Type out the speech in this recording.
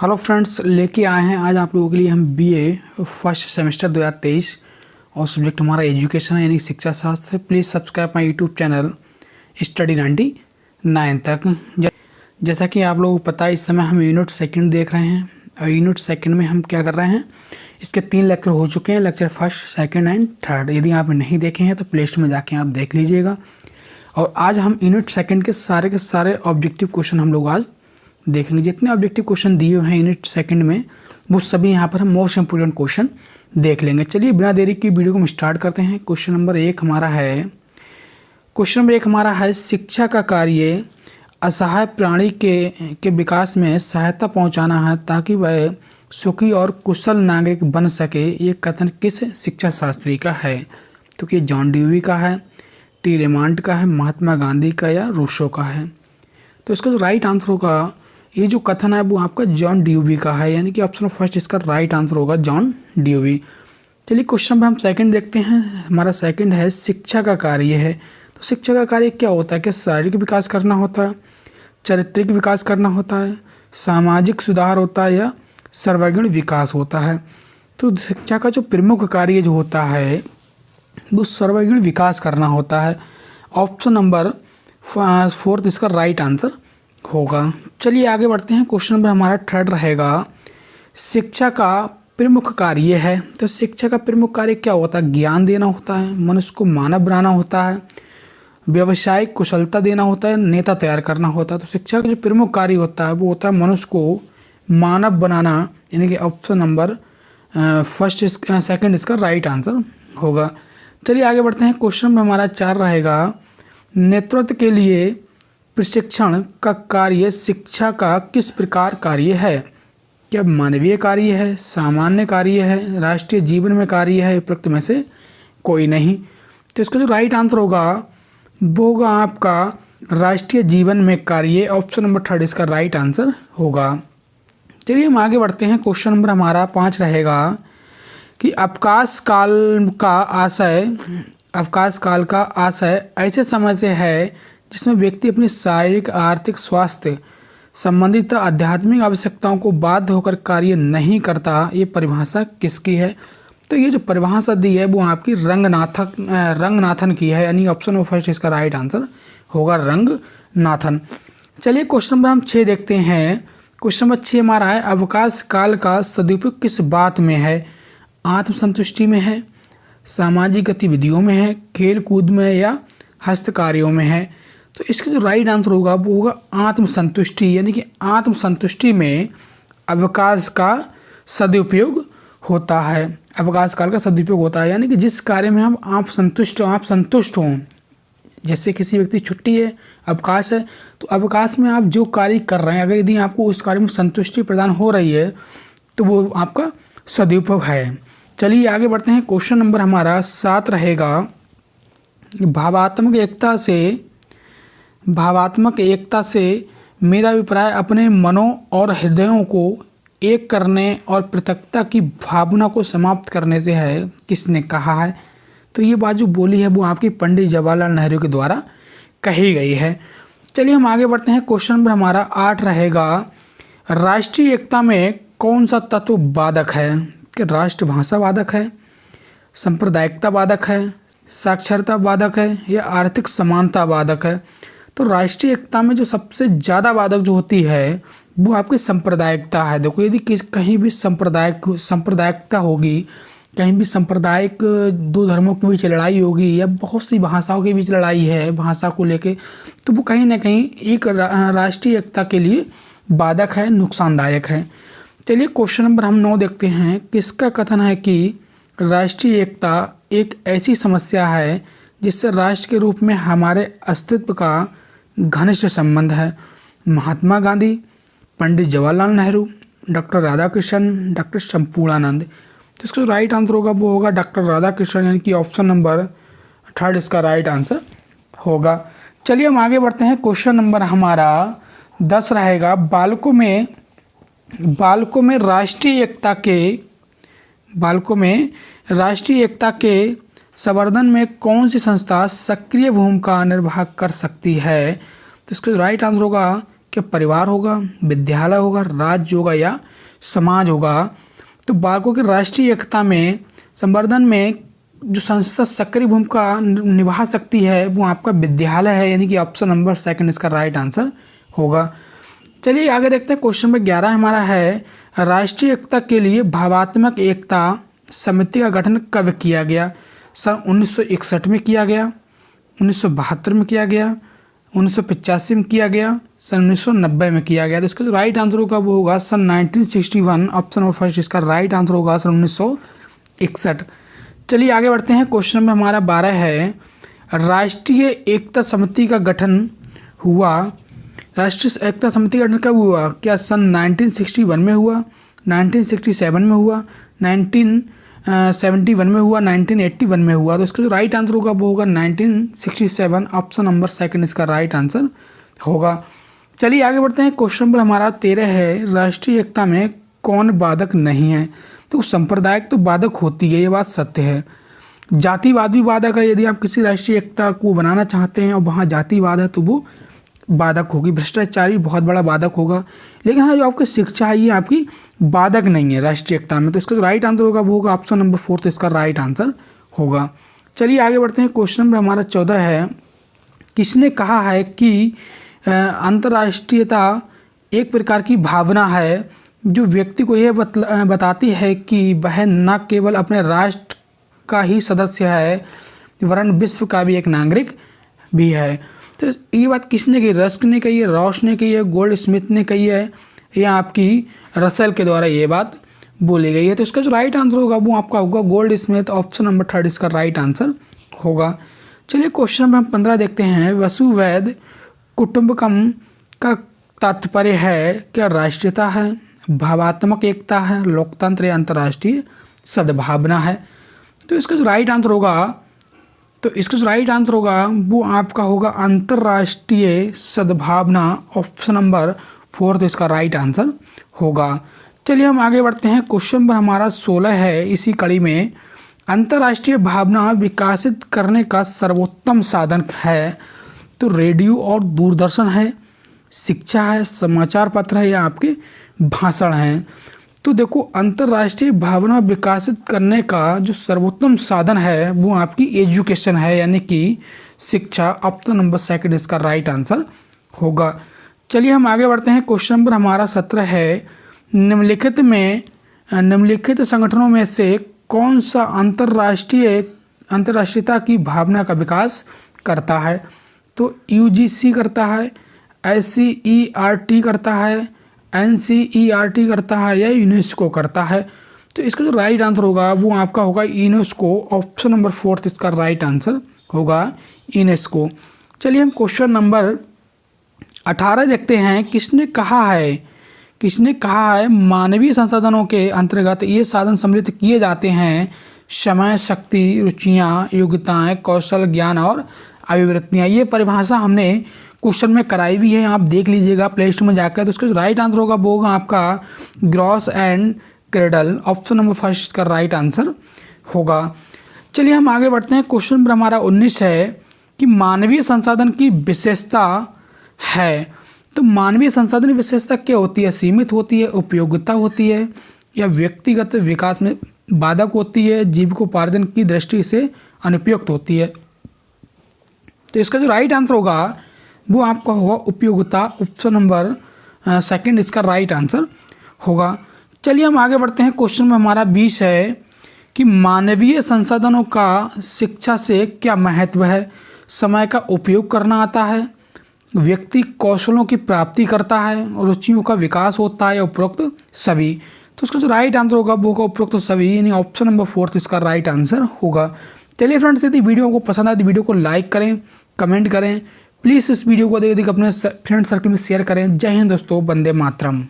Hello friends, लेके आए हैं आज आप लोगों के लिए हम बीए फर्स्ट सेमेस्टर 2023 और सब्जेक्ट हमारा एजुकेशन है यानी शिक्षा शास्त्र। Please subscribe my YouTube channel study 99 तक। जैसा कि आप लोगों को पता है, इस समय हम यूनिट सेकंड देख रहे हैं और यूनिट सेकंड में हम क्या कर रहे हैं, इसके 3 लेक्चर हो चुके हैं, lecture first, second and third. यदि आप नहीं देखे हैं तो प्ले स्टोर में जाके आप देख लीजिएगा। और आज हम यूनिट सेकंड के सारे ऑब्जेक्टिव क्वेश्चन हम लोग आज देखेंगे। जितने ऑब्जेक्टिव क्वेश्चन दिए हुए हैं यूनिट सेकंड में, वो सभी यहाँ पर हम मोस्ट इंपोर्टेंट क्वेश्चन देख लेंगे। चलिए बिना देरी की वीडियो को हम स्टार्ट करते हैं। क्वेश्चन नंबर एक हमारा है शिक्षा का कार्य असहाय प्राणी के विकास में सहायता पहुँचाना है ताकि वह सुखी और कुशल नागरिक बन सके। ये कथन किस शिक्षा शास्त्री का है? तो कि जॉन ड्यूवी का है, टी रेमांड का है, महात्मा गांधी का या रूसो का है? तो इसका जो राइट आंसर होगा, ये जो कथन है वो आपका जॉन ड्यूवी का है, यानी कि ऑप्शन फर्स्ट इसका राइट आंसर होगा जॉन ड्यूवी। चलिए क्वेश्चन नंबर हम सेकंड देखते हैं। हमारा सेकंड है शिक्षा का कार्य है। तो शिक्षा का कार्य क्या होता है? क्या शारीरिक विकास करना होता है, चारित्रिक विकास करना होता है, सामाजिक सुधार होता है या सर्वांगीण विकास होता है? तो शिक्षा का जो प्रमुख कार्य जो होता है वो सर्वांगीण विकास करना होता है। ऑप्शन नंबर फोर्थ इसका राइट आंसर होगा। चलिए आगे बढ़ते हैं। क्वेश्चन नंबर हमारा थर्ड रहेगा, शिक्षा का प्रमुख कार्य है। तो शिक्षा का प्रमुख कार्य क्या होता है? ज्ञान देना होता है, मनुष्य को मानव बनाना होता है, व्यावसायिक कुशलता देना होता है, नेता तैयार करना होता है। तो शिक्षा का जो प्रमुख कार्य होता है वो होता है मनुष्य को मानव बनाना, यानी कि ऑप्शन नंबर फर्स्ट सेकंड इसका राइट आंसर होगा। चलिए आगे बढ़ते हैं। क्वेश्चन नंबर हमारा 4 रहेगा, नेतृत्व के लिए प्रशिक्षण का कार्य शिक्षा का किस प्रकार कार्य है? क्या मानवीय कार्य है, सामान्य कार्य है, राष्ट्रीय जीवन में कार्य है, उपरोक्त में से कोई नहीं? तो इसका जो राइट आंसर होगा वो होगा आपका राष्ट्रीय जीवन में कार्य। ऑप्शन नंबर थर्ड इसका राइट आंसर होगा। चलिए हम आगे बढ़ते हैं। क्वेश्चन नंबर हमारा 5 रहेगा कि अवकाश काल का आशय ऐसे समय से है जिसमें व्यक्ति अपनी शारीरिक, आर्थिक, स्वास्थ्य संबंधित आध्यात्मिक आवश्यकताओं को बाध्य होकर कार्य नहीं करता। ये परिभाषा किसकी है? तो ये जो परिभाषा दी है वो आपकी रंगनाथन की है, यानी ऑप्शन नंबर फर्स्ट इसका राइट आंसर होगा रंगनाथन। चलिए क्वेश्चन नंबर हम 6 देखते हैं। क्वेश्चन नंबर 6 हमारा है, अवकाश काल का सदुपयोग किस बात में है? आत्मसंतुष्टि में है, सामाजिक गतिविधियों में है, खेल कूद में या हस्तकार्यों में है? तो इसका जो राइट आंसर होगा वो होगा आत्मसंतुष्टि, यानी कि आत्मसंतुष्टि में अवकाश का सदुपयोग होता है। अवकाश काल का सदुपयोग होता है, यानी कि जिस कार्य में आप संतुष्ट हों। जैसे किसी व्यक्ति छुट्टी है, अवकाश है, तो अवकाश में आप जो कार्य कर रहे हैं, अगर यदि आपको उस कार्य में संतुष्टि प्रदान हो रही है तो वो आपका सदुपयोग है। चलिए आगे बढ़ते हैं। क्वेश्चन नंबर हमारा 7 रहेगा, भावात्मक एकता से मेरा अभिप्राय अपने मनों और हृदयों को एक करने और पृथकता की भावना को समाप्त करने से है। किसने कहा है? तो ये बात जो बोली है वो आपकी पंडित जवाहरलाल नेहरू के द्वारा कही गई है। चलिए हम आगे बढ़ते हैं। क्वेश्चन नंबर हमारा 8 रहेगा, राष्ट्रीय एकता में कौन सा तत्व बाधक है? कि राष्ट्रभाषा बाधक है, सांप्रदायिकता बाधक है, साक्षरता बाधक है या आर्थिक समानता बाधक है? तो राष्ट्रीय एकता में जो सबसे ज़्यादा बाधक जो होती है वो आपकी सांप्रदायिकता है। देखो, यदि कहीं भी सांप्रदायिकता होगी, कहीं भी सांप्रदायिक 2 धर्मों के बीच लड़ाई होगी या बहुत सी भाषाओं के बीच लड़ाई है भाषा को लेके, तो वो कहीं ना कहीं एक राष्ट्रीय एकता के लिए बाधक है, नुकसानदायक है। चलिए क्वेश्चन नंबर हम 9 देखते हैं। किसका कथन है कि राष्ट्रीय एकता एक ऐसी समस्या है जिससे राष्ट्र के रूप में हमारे अस्तित्व का घनिष्ठ संबंध है? Mahatma Gandhi, Pandit Jawaharlal Nehru, doctor Radhakrishnan, doctor Sampurnanand? तो इसका जो राइट आंसर होगा वो होगा डॉक्टर राधाकृष्णन, यानी कि ऑप्शन नंबर थर्ड इसका राइट आंसर होगा। चलिए हम आगे बढ़ते हैं। क्वेश्चन नंबर हमारा 10 रहेगा, बालकों में राष्ट्रीय एकता के संवर्धन में कौन सी संस्था सक्रिय भूमिका निर्वाह कर सकती है? तो इसका राइट आंसर होगा क्या परिवार होगा, विद्यालय होगा, राज्य होगा या समाज होगा। तो बालकों की राष्ट्रीय एकता में संवर्धन में जो संस्था सक्रिय भूमिका निभा सकती है वो आपका विद्यालय है, यानी कि ऑप्शन नंबर सेकंड इसका राइट आंसर होगा। चलिए आगे देखते हैं। क्वेश्चन नंबर 11 हमारा है, राष्ट्रीय एकता के लिए भावात्मक एकता समिति का गठन कब किया गया। सन 1961 में किया गया, 1972 में किया गया, 1985 में किया गया, सन 1990 में किया गया। तो इसका जो राइट आंसर होगा वो होगा सन 1961, ऑप्शन नंबर फर्स्ट इसका राइट आंसर होगा सन 1961। चलिए आगे बढ़ते हैं। क्वेश्चन नंबर हमारा 12 है, राष्ट्रीय एकता समिति का गठन हुआ, राष्ट्रीय एकता समिति का गठन कब हुआ। क्या सन 1961 में हुआ, 1967 में हुआ, 1971 में हुआ, 1981 में हुआ। तो इसका जो राइट आंसर होगा वो होगा 1967, ऑप्शन नंबर सेकंड इसका राइट आंसर होगा। चलिए आगे बढ़ते हैं। क्वेश्चन नंबर हमारा 13 है, राष्ट्रीय एकता में कौन बाधक नहीं है। तो सांप्रदायिक तो बाधक होती है, ये बात सत्य है। जातिवाद भी बाधक है, यदि आप किसी राष्ट्रीय एकता को बनाना चाहते हैं और वहाँ जातिवाद है तो वो बाधक होगी। भ्रष्टाचार भी बहुत बड़ा बाधक होगा। लेकिन हाँ, जो आपकी शिक्षा है ये आपकी बाधक नहीं है राष्ट्रीय एकता में। तो इसका जो राइट आंसर होगा वो होगा ऑप्शन नंबर 4 इसका राइट आंसर होगा। चलिए आगे बढ़ते हैं। क्वेश्चन नंबर हमारा 14 है, किसने कहा है कि अंतर्राष्ट्रीयता एक प्रकार की भावना है जो व्यक्ति को यह बताती है कि वह न केवल अपने राष्ट्र का ही सदस्य है वरन विश्व का भी एक नागरिक भी है। तो ये बात किसने कही, रस्क ने कही है, रॉश ने कही है, गोल्ड स्मिथ ने कही है, या आपकी रसेल के द्वारा ये बात बोली गई है। तो इसका जो राइट आंसर होगा वो आपका होगा गोल्ड स्मिथ, ऑप्शन नंबर 3 इसका राइट आंसर होगा। चलिए क्वेश्चन नंबर 15 देखते हैं, वसुवैध कुटुंबकम का तात्पर्य है क्या राष्ट्रीयता है, भावात्मक एकता है, लोकतंत्र या अंतर्राष्ट्रीय सद्भावना है। तो इसका जो राइट आंसर होगा वो आपका होगा अंतर्राष्ट्रीय सद्भावना, ऑप्शन नंबर 4 इसका राइट आंसर होगा। चलिए हम आगे बढ़ते हैं। क्वेश्चन नंबर हमारा 16 है, इसी कड़ी में अंतर्राष्ट्रीय भावना विकसित करने का सर्वोत्तम साधन है। तो रेडियो और दूरदर्शन है, शिक्षा है, समाचार पत्र है या आपके भाषण हैं। तो देखो, अंतर्राष्ट्रीय भावना विकसित करने का जो सर्वोत्तम साधन है वो आपकी एजुकेशन है, यानी कि शिक्षा, ऑप्शन नंबर 2 इसका राइट आंसर होगा। चलिए हम आगे बढ़ते हैं। क्वेश्चन नंबर हमारा 17 है, निम्नलिखित संगठनों में से कौन सा अंतर्राष्ट्रीयता की भावना का विकास करता है। तो यूजीसी करता है, SCERT करता है, NCERT करता है या यूनेस्को करता है। तो इसका जो राइट आंसर होगा वो आपका होगा यूनेस्को, ऑप्शन नंबर 4 इसका राइट आंसर होगा यूनेस्को। चलिए हम क्वेश्चन नंबर 18 देखते हैं, किसने कहा है मानवीय संसाधनों के अंतर्गत ये साधन सम्मिलित किए जाते हैं, समय, शक्ति, रुचियाँ, योग्यताएँ, कौशल, ज्ञान और अभिवृत्तियाँ। ये परिभाषा हमने क्वेश्चन में कराई भी है, आप देख लीजिएगा प्ले स्टोर में जाकर। तो इसका जो राइट आंसर होगा वो होगा आपका gross and cradle, option number 5 इसका राइट आंसर होगा। चलिए हम आगे बढ़ते हैं। क्वेश्चन नंबर हमारा 19 है कि मानवीय संसाधन की विशेषता है। तो मानवीय संसाधन की विशेषता क्या होती है, सीमित होती है, उपयोगिता होती है या व्यक्तिगत विकास में बाधक होती है, जीविकोपार्जन की दृष्टि से अनुपयुक्त होती है। तो इसका जो राइट आंसर होगा वो आपका होगा उपयोगिता, ऑप्शन नंबर 2 इसका राइट आंसर होगा। चलिए हम आगे बढ़ते हैं। क्वेश्चन में हमारा 20 है कि मानवीय संसाधनों का शिक्षा से क्या महत्व है, समय का उपयोग करना आता है, व्यक्ति कौशलों की प्राप्ति करता है, रुचियों का विकास होता है या उपरोक्त सभी। तो इसका जो राइट आंसर होगा वो होगा उपरोक्त सभी, यानी ऑप्शन नंबर 4 इसका राइट आंसर होगा। चलिए फ्रेंड्स, यदि वीडियो को पसंद आए तो वीडियो को लाइक करें, कमेंट करें, प्लीज़ इस वीडियो को देख अपने फ्रेंड सर्कल में शेयर करें। जय हिंद दोस्तों, वंदे मातरम।